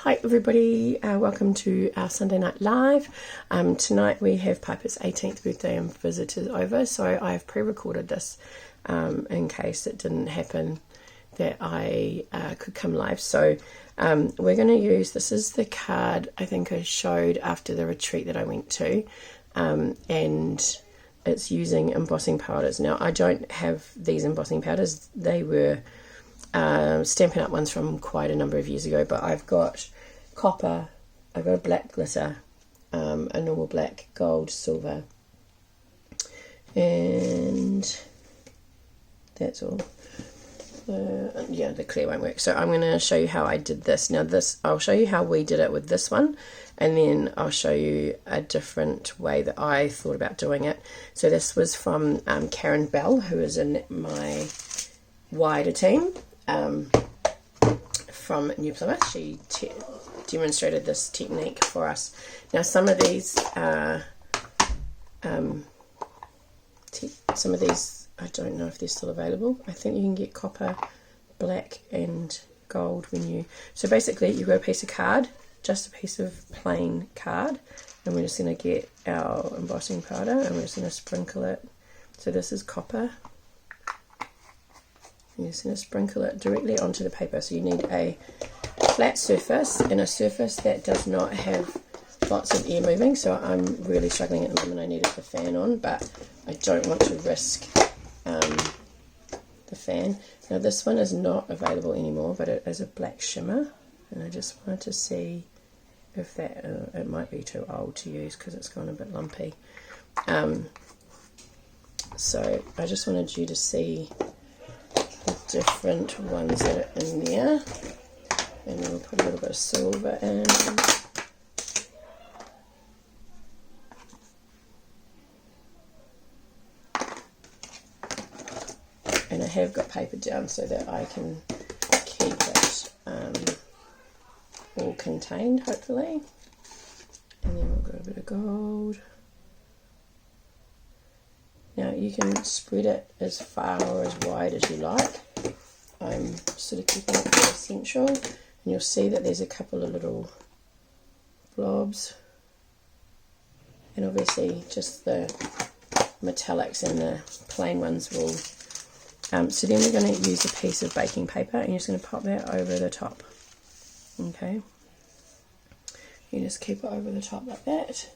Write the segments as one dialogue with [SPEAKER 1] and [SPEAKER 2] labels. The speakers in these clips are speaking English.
[SPEAKER 1] Hi everybody, welcome to our Sunday Night Live. Tonight we have Piper's 18th birthday and visitors over, so I've pre-recorded this in case it didn't happen that I could come live. So we're going to use, this is the card I think I showed after the retreat that I went to, and it's using embossing powders. Now I don't have these embossing powders, they were Stampin' Up ones from quite a number of years ago, but I've got copper, I've got a black glitter, a normal black, gold, silver, and that's all. Yeah, the clear won't work, so I'm going to show you how I did this. Now this, I'll show you how we did it with this one, and then I'll show you a different way that I thought about doing it. So this was from Karen Bell, who is in my wider team from New Plymouth. She demonstrated this technique for us. Now some of these I don't know if they're still available. I think you can get copper, black and gold when you, so basically you've got a piece of card, just a piece of plain card, and we're just going to get our embossing powder and we're just going to sprinkle it. So this is copper. You're just going to sprinkle it directly onto the paper. So you need a flat surface and a surface that does not have lots of air moving. So I'm really struggling at the moment. I needed the fan on, but I don't want to risk the fan. Now this one is not available anymore, but it is a black shimmer, and I just wanted to see if that, it might be too old to use because it's gone a bit lumpy. So I just wanted you to see the different ones that are in there, and then we'll put a little bit of silver in. And I have got paper down so that I can keep it all contained, hopefully. And then we'll go a bit of gold. Now you can spread it as far or as wide as you like. I'm sort of keeping it very central, and you'll see that there's a couple of little blobs, and obviously just the metallics and the plain ones will. So then we're going to use a piece of baking paper, and you're just going to pop that over the top. Okay, you just keep it over the top like that,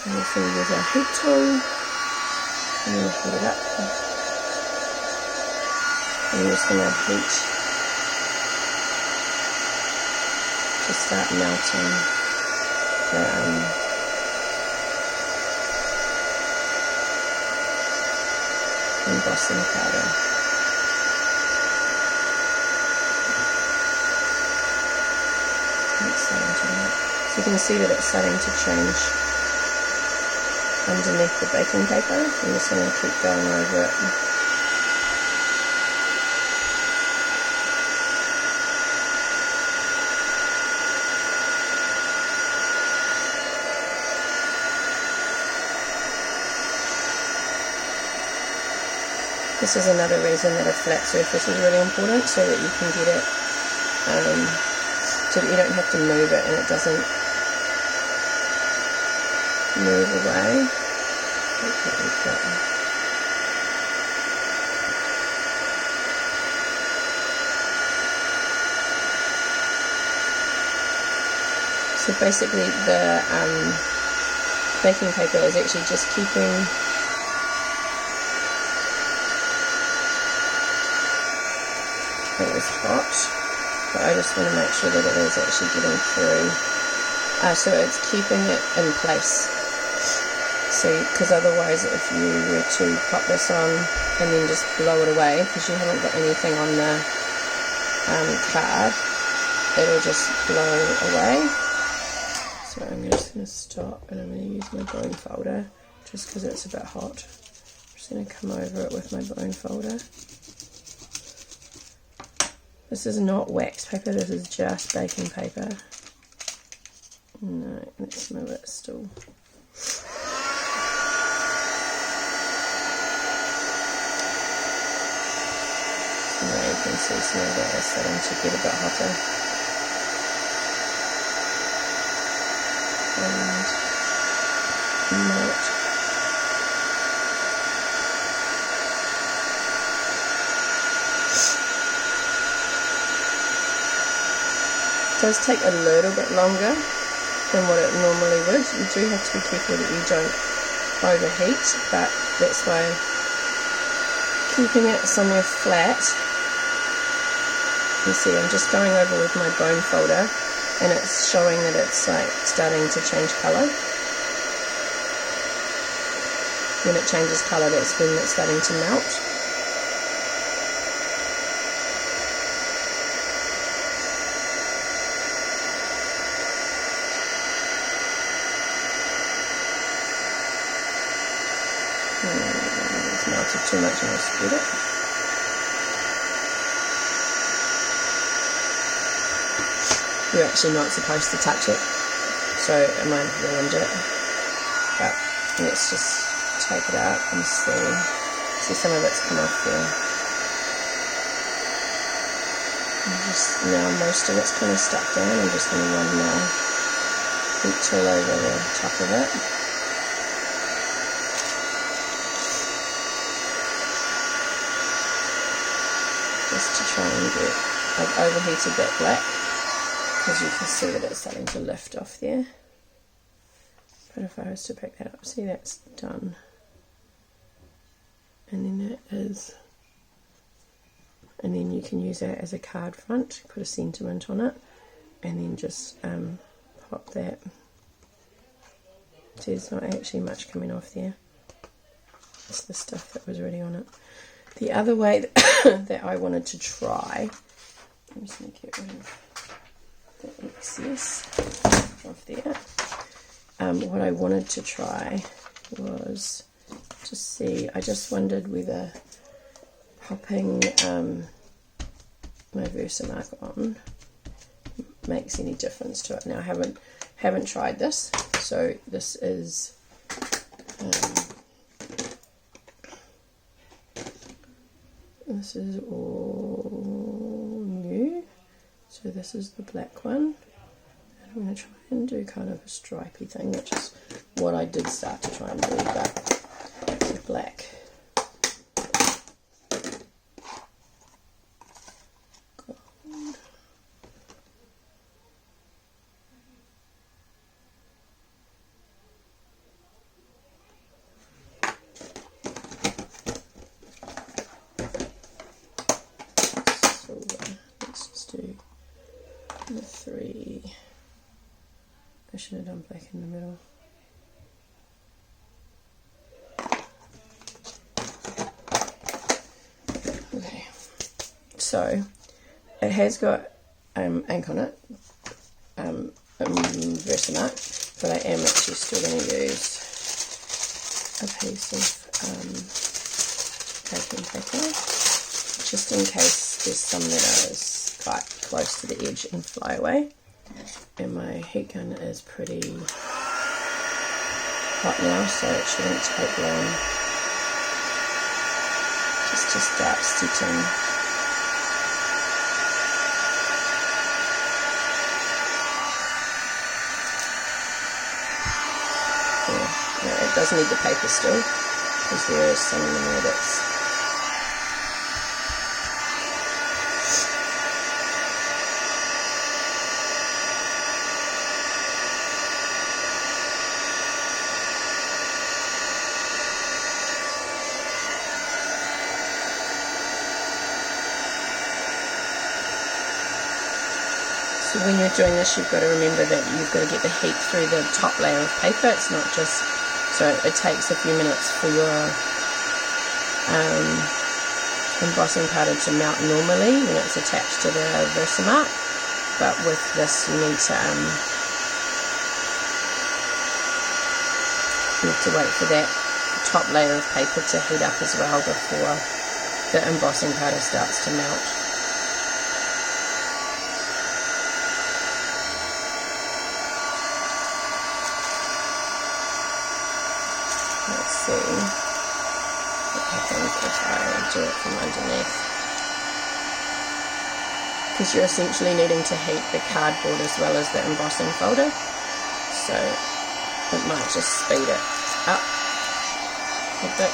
[SPEAKER 1] and we'll fill with our heat tool. And then heat it up, and you're just going to heat to start melting the embossing powder. So you can see that it's starting to change underneath the baking paper. I'm just going to keep going over it. This is another reason that a flat surface is really important, so that you can get it, so that you don't have to move it and it doesn't move away. So basically the baking paper is actually just keeping it is hot, but I just want to make sure that it is actually getting through. So it's keeping it in place. So, because otherwise if you were to pop this on and then just blow it away, because you haven't got anything on the card, it'll just blow away. So I'm just going to stop, and I'm going to use my bone folder just because it's a bit hot. I'm just going to come over it with my bone folder. This is not wax paper, this is just baking paper. No, let's move it still. So now you can see some of that is starting to get a bit hotter. melt. It does take a little bit longer than what it normally would. You do have to be careful that you don't overheat, but that's why keeping it somewhere flat. You see, I'm just going over with my bone folder, and it's showing that it's like starting to change colour. When it changes colour, that's when it's starting to melt. It's melted too much and I'll spread it. You're actually not supposed to touch it, so I might have ruined it. But let's just take it out and see some of it's come off there. And just now most of it's kind of stuck down. I'm just going to run my heat tool over the top of it. Just to try and get, I've overheated that black, because you can see that it's starting to lift off there. But if I was to pick that up, see, that's done. And then that is, and then you can use that as a card front, put a sentiment on it, and then just pop that. See, there's not actually much coming off there. It's the stuff that was already on it. The other way that I wanted to try, I'm just going to get rid of the excess off there. What I wanted to try was to see, I just wondered whether popping my Versamark on makes any difference to it. Now I haven't tried this, so this is all new. So this is the black one. And I'm going to try and do kind of a stripy thing, which is what I did start to try and do, but the black. Gold. Let's just do the 3. I should have done black in the middle. Okay, so it has got ink on it, Versamark, but I am actually still going to use a piece of baking paper, just in case there's some that is quite close to the edge and fly away. And my heat gun is pretty hot now, so it shouldn't take long just to start stitching. Yeah, it does need the paper still, because there is some in there that's when you're doing this, you've got to remember that you've got to get the heat through the top layer of paper. It's not just, so it takes a few minutes for your embossing powder to melt normally when it's attached to the Versamark, but with this you need to wait for that top layer of paper to heat up as well before the embossing powder starts to melt. Let's see what happens if I do it from underneath, because you're essentially needing to heat the cardboard as well as the embossing folder, so it might just speed it. up a bit.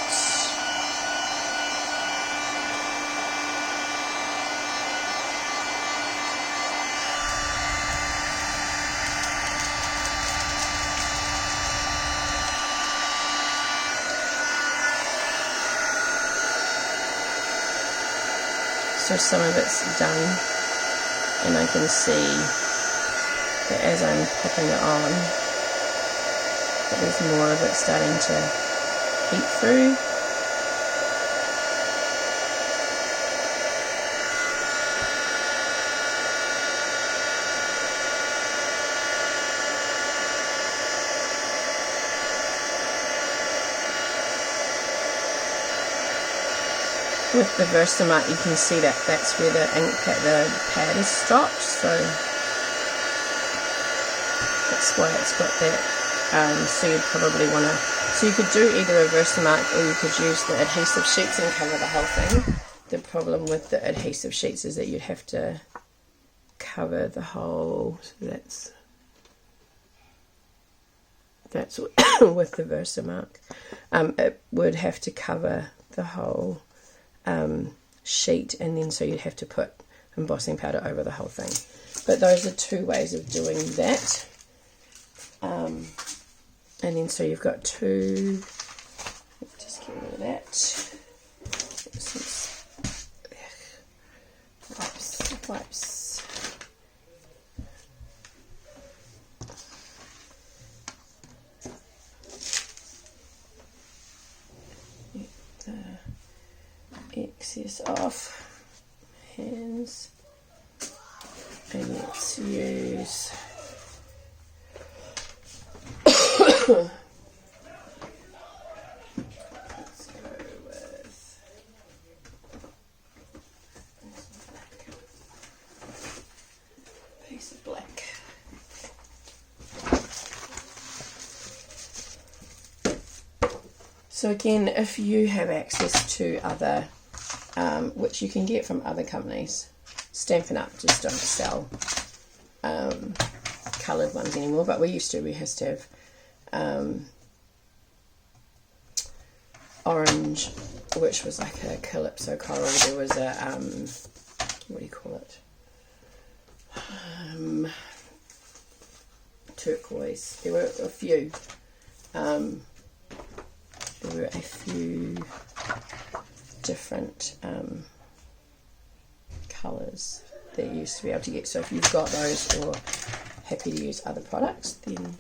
[SPEAKER 1] So some of it's done, and I can see that as I'm popping it on, that there's more of it starting to heat through. With the Versamark, you can see that that's where the pad is stopped, so that's why it's got that. So you'd probably want to, so you could do either a Versamark or you could use the adhesive sheets and cover the whole thing. The problem with the adhesive sheets is that you'd have to cover the whole, so that's with the Versamark. It would have to cover the whole sheet, and then so you'd have to put embossing powder over the whole thing. But those are two ways of doing that. And then so you've got two, just get rid of that. Wipes. Get the excess off hands, and let's use let's go with a piece of black. So again, if you have access to other, which you can get from other companies, Stampin' Up just don't sell coloured ones anymore, but we used to have orange, which was like a calypso coral. There was a what do you call it, turquoise. There were a few different colours that you used to be able to get. So if you've got those or happy to use other products, then